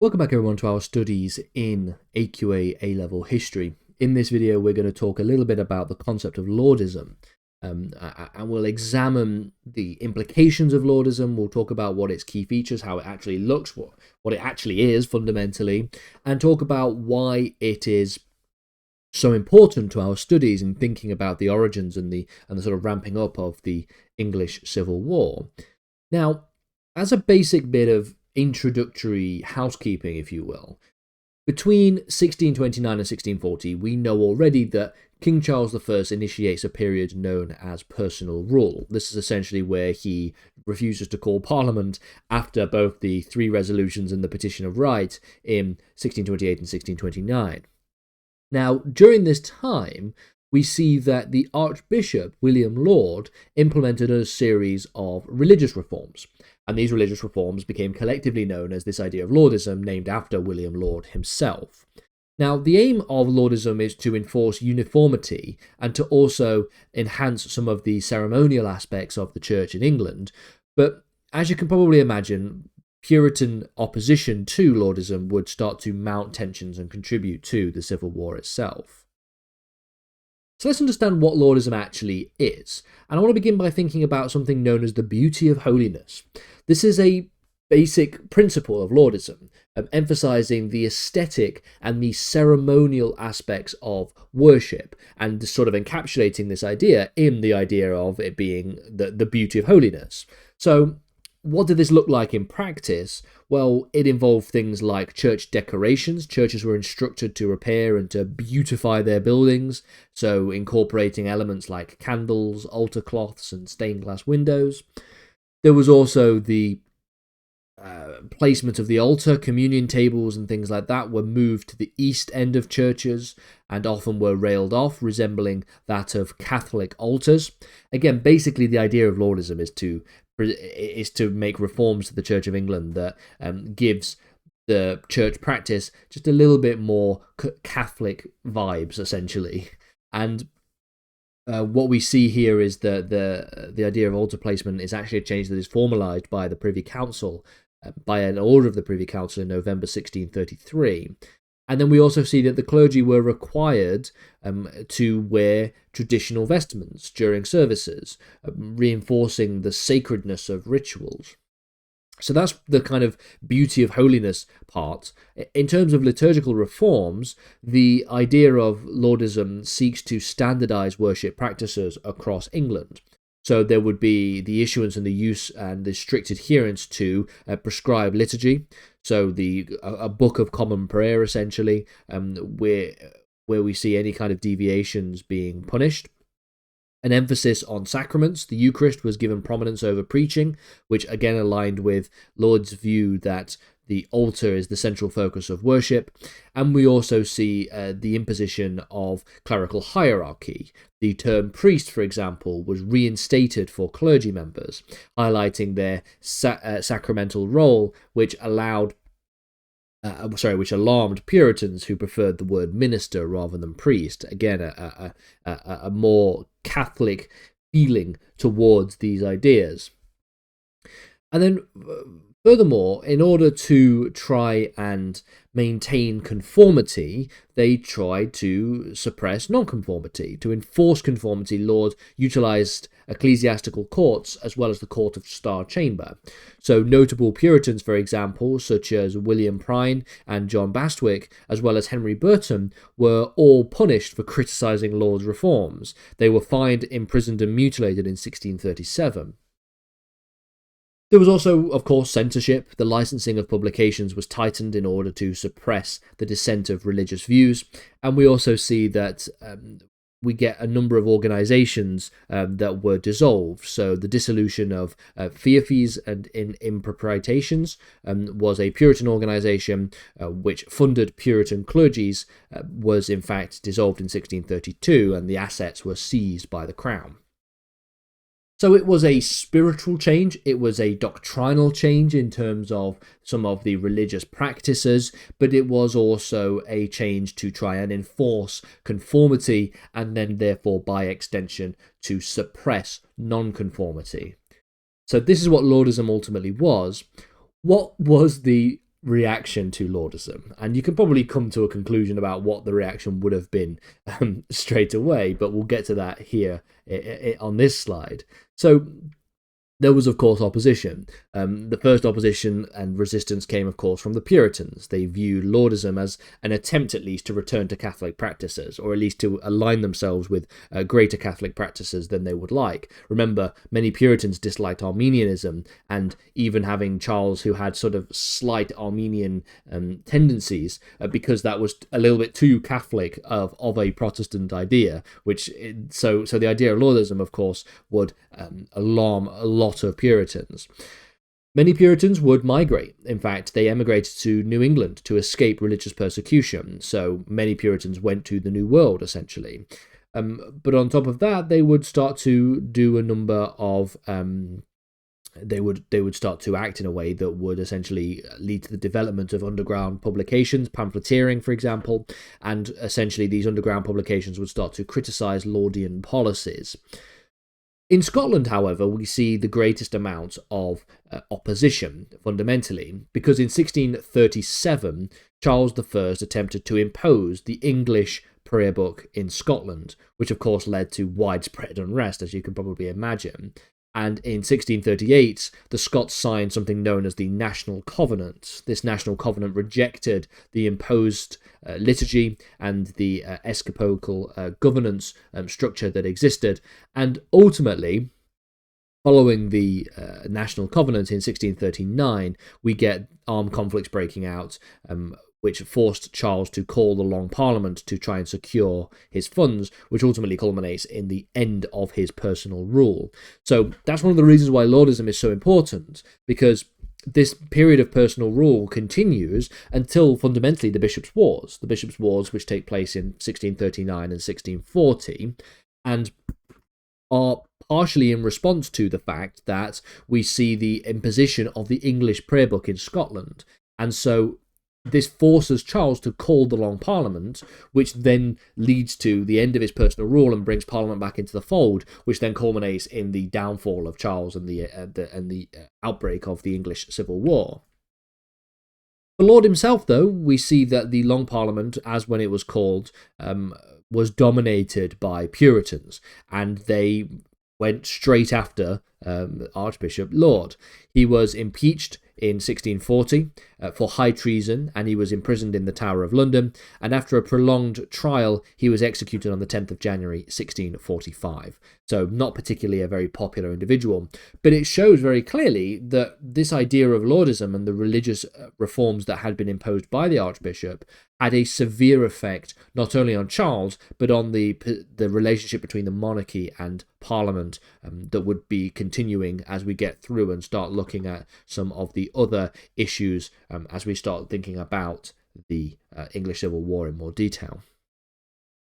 Welcome back everyone to our studies in AQA A-level history. In this video we're going to talk a little bit about the concept of Laudism, and we'll examine the implications of Laudism. We'll talk about what its key features, how it actually looks, what it actually is fundamentally, and talk about why it is so important to our studies in thinking about the origins and the sort of ramping up of the English Civil War. Now, as a basic bit of introductory housekeeping, if you will, between 1629 and 1640, we know already that King Charles I initiates a period known as personal rule. This is essentially where he refuses to call Parliament after both the three resolutions and the Petition of Right in 1628 and 1629. Now, during this time, we see that the Archbishop, William Laud, implemented a series of religious reforms. And these religious reforms became collectively known as this idea of Laudism, named after William Laud himself. Now, the aim of Laudism is to enforce uniformity and to also enhance some of the ceremonial aspects of the Church in England. But as you can probably imagine, Puritan opposition to Laudism would start to mount tensions and contribute to the Civil War itself. So let's understand what Laudism actually is. And I want to begin by thinking about something known as the beauty of holiness. This is a basic principle of Laudism, emphasizing the aesthetic and the ceremonial aspects of worship, and sort of encapsulating this idea in the idea of it being the beauty of holiness. So what did this look like in practice? Well, it involved things like church decorations. Churches were instructed to repair and to beautify their buildings, so incorporating elements like candles, altar cloths, and stained glass windows. There was also the placement of the altar. Communion tables and things like that were moved to the east end of churches and often were railed off, resembling that of Catholic altars. Again, basically the idea of Laudism is to make reforms to the Church of England that gives the church practice just a little bit more Catholic vibes, essentially. And what we see here is that the idea of altar placement is actually a change that is formalised by the Privy Council, by an order of the Privy Council in November 1633. And then we also see that the clergy were required to wear traditional vestments during services, reinforcing the sacredness of rituals. So that's the kind of beauty of holiness part. In terms of liturgical reforms, the idea of Laudism seeks to standardise worship practices across England. So there would be the issuance and the use and the strict adherence to prescribed liturgy. So a book of common prayer, essentially, where we see any kind of deviations being punished. An emphasis on sacraments. The Eucharist was given prominence over preaching, which again aligned with Laud's view that the altar is the central focus of worship. And we also see the imposition of clerical hierarchy. The term priest, for example, was reinstated for clergy members, highlighting their sacramental role, which alarmed Puritans who preferred the word minister rather than priest. Again, a more Catholic feeling towards these ideas. And then, furthermore, in order to try and maintain conformity, they tried to suppress nonconformity. To enforce conformity, Laud utilised ecclesiastical courts as well as the Court of Star Chamber. So notable Puritans, for example, such as William Prine and John Bastwick, as well as Henry Burton, were all punished for criticising Laud's reforms. They were fined, imprisoned and mutilated in 1637. There was also, of course, censorship. The licensing of publications was tightened in order to suppress the dissent of religious views. And we also see that we get a number of organisations that were dissolved. So the dissolution of Feoffees and Improprietations was a Puritan organisation which funded Puritan clergies, was in fact dissolved in 1632, and the assets were seized by the Crown. So it was a spiritual change, it was a doctrinal change in terms of some of the religious practices, but it was also a change to try and enforce conformity and then therefore by extension to suppress nonconformity. So this is what Laudism ultimately was. What was the reaction to Laudinism, and you can probably come to a conclusion about what the reaction would have been straight away, but we'll get to that here on this slide. So there was, of course, opposition. The first opposition and resistance came, of course, from the Puritans. They viewed Laudinism as an attempt, at least, to return to Catholic practices, or at least to align themselves with greater Catholic practices than they would like. Remember, many Puritans disliked Arminianism, and even having Charles, who had sort of slight Arminian tendencies, because that was a little bit too Catholic of a Protestant idea. So the idea of Laudinism, of course, would alarm a lot of Puritans. Many Puritans would migrate. In fact, they emigrated to New England to escape religious persecution. So many Puritans went to the New World, essentially. But on top of that, they would start to do a number of they would start to act in a way that would essentially lead to the development of underground publications, pamphleteering, for example, and essentially these underground publications would start to criticize Laudian policies. In Scotland, however, we see the greatest amount of opposition, fundamentally, because in 1637, Charles I attempted to impose the English prayer book in Scotland, which of course led to widespread unrest, as you can probably imagine. And in 1638, the Scots signed something known as the National Covenant. This National Covenant rejected the imposed liturgy and the episcopal governance structure that existed. And ultimately, following the National Covenant in 1639, we get armed conflicts breaking out, which forced Charles to call the Long Parliament to try and secure his funds, which ultimately culminates in the end of his personal rule. So that's one of the reasons why Laudinism is so important, because this period of personal rule continues until fundamentally the Bishops' Wars. The Bishops' Wars, which take place in 1639 and 1640, and are partially in response to the fact that we see the imposition of the English prayer book in Scotland. And so this forces Charles to call the Long Parliament, which then leads to the end of his personal rule and brings Parliament back into the fold, which then culminates in the downfall of Charles and the outbreak of the English Civil War. For Laud himself, though, we see that the Long Parliament, as when it was called, was dominated by Puritans, and they went straight after Archbishop Laud. He was impeached in 1640 for high treason, and he was imprisoned in the Tower of London, and after a prolonged trial he was executed on the 10th of January 1645. So not particularly a very popular individual, but it shows very clearly that this idea of Laudinism and the religious reforms that had been imposed by the Archbishop had a severe effect not only on Charles, but on the relationship between the monarchy and Parliament that would be continuing as we get through and start looking at some of the other issues as we start thinking about the English Civil War in more detail.